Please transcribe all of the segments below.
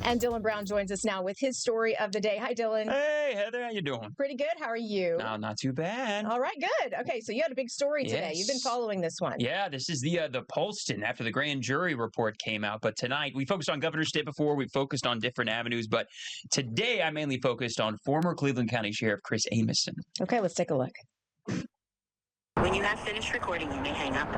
And Dylan Brown joins us now with his story of the day. Hi, Dylan. Hey, Heather, how you doing? Pretty good. How are you? No, not too bad. All right, good. Okay, so you had a big story today. You've been Yes. following this one. Yeah, this is the Polston after the grand jury report came out. But tonight we focused on Governor's Day before. We focused on different avenues, but today I mainly focused on former Cleveland County Sheriff Chris Amison. Okay, let's take a look. When you have finished recording, you may hang up.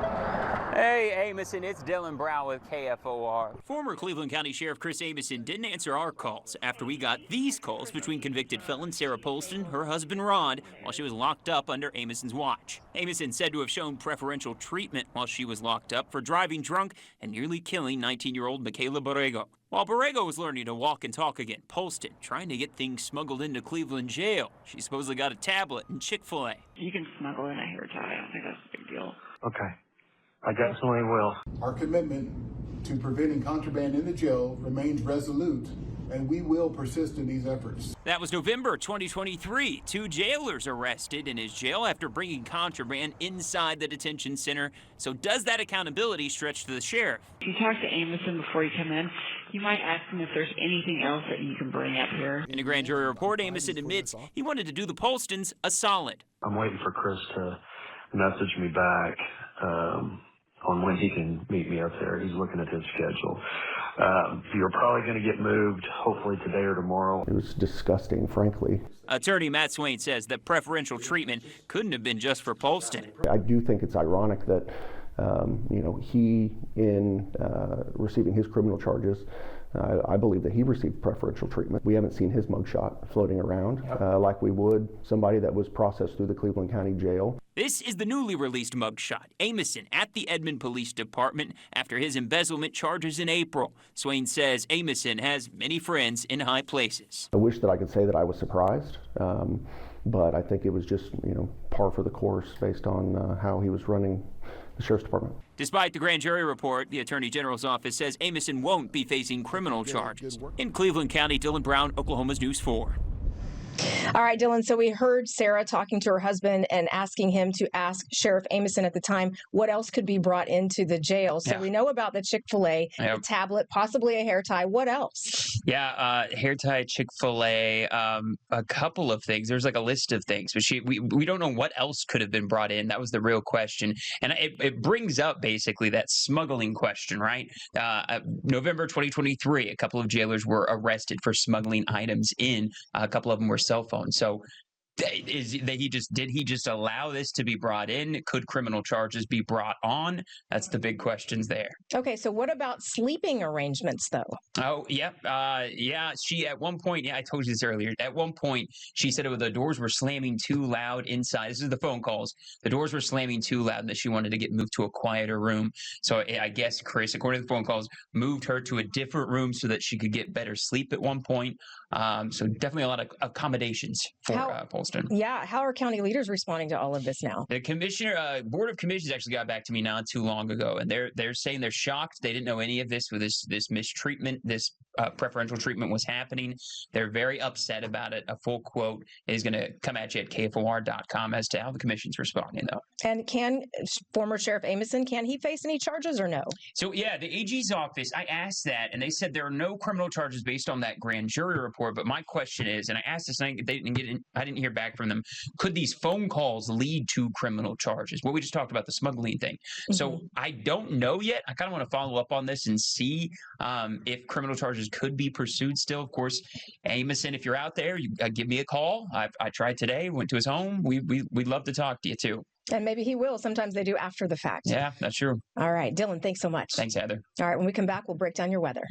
Hey, Amison, it's Dylan Brown with Kfor. Former Cleveland County Sheriff Chris Amison didn't answer our calls after we got these calls between convicted felon Sarah Polston, her husband Rod, while she was locked up under Amison's watch. Amison said to have shown preferential treatment while she was locked up for driving drunk and nearly killing 19-year-old Michaela Borrego. While Borrego was learning to walk and talk again, Polston trying to get things smuggled into Cleveland jail. She supposedly got a tablet and Chick-fil-A. You can smuggle in a hair tie. I don't think that's a big deal. Okay. I definitely will. Our commitment to preventing contraband in the jail remains resolute, and we will persist in these efforts. That was November 2023. 2 jailers arrested in his jail after bringing contraband inside the detention center. So does that accountability stretch to the sheriff? If you talk to Amison before you come in, you might ask him if there's anything else that you can bring up here. In a grand jury report, Amison admits he wanted to do the Polstons a solid. I'm waiting for Chris to message me back on when he can meet me up there. He's looking at his schedule. You're probably going to get moved, hopefully today or tomorrow. It was disgusting, frankly. Attorney Matt Swain says that preferential treatment couldn't have been just for Polston. I do think it's ironic that, he, in receiving his criminal charges, I believe that he received preferential treatment. We haven't seen his mugshot floating around like we would somebody that was processed through the Cleveland County Jail. This is the newly released mugshot. Amison at the Edmond Police Department after his embezzlement charges in April. Swain says Amison has many friends in high places. I wish that I could say that I was surprised, but I think it was just, par for the course based on how he was running the Sheriff's Department. Despite the grand jury report, the Attorney General's office says Amison won't be facing criminal charges. In Cleveland County, Dylan Brown, Oklahoma's News 4. All right, Dylan. So we heard Sarah talking to her husband and asking him to ask Sheriff Amison at the time what else could be brought into the jail. So we know about the Chick-fil-A, the tablet, possibly a hair tie. What else? Yeah, hair tie, Chick-fil-A, a couple of things. There's like a list of things, but we don't know what else could have been brought in. That was the real question. And it brings up basically that smuggling question, right? November 2023, a couple of jailers were arrested for smuggling items in. A couple of them were cell phones. So did he just allow this to be brought in? Could criminal charges be brought on? That's the big questions there. Okay, so what about sleeping arrangements, though? Oh, yep. She at one point, I told you this earlier. At one point, she said the doors were slamming too loud inside. This is the phone calls. The doors were slamming too loud that she wanted to get moved to a quieter room. So I guess Chris, according to the phone calls, moved her to a different room so that she could get better sleep at one point. So definitely a lot of accommodations for Polston. Yeah. How are county leaders responding to all of this now? The Board of Commissioners actually got back to me not too long ago, and they're saying they're shocked. They didn't know any of this with this mistreatment, this preferential treatment was happening. They're very upset about it. A full quote is going to come at you at kfor.com as to how the commission's responding, though. And can former Sheriff Amison, can he face any charges or no? So, yeah, the AG's office, I asked that, and they said there are no criminal charges based on that grand jury report. But my question is, and I asked this, and I didn't hear back from them, could these phone calls lead to criminal charges? Well, we just talked about the smuggling thing. Mm-hmm. So I don't know yet. I kind of want to follow up on this and see if criminal charges could be pursued still. Of course, Amison, if you're out there, you give me a call. I tried today, went to his home. We'd love to talk to you, too. And maybe he will. Sometimes they do after the fact. Yeah, that's true. All right. Dylan, thanks so much. Thanks, Heather. All right. When we come back, we'll break down your weather.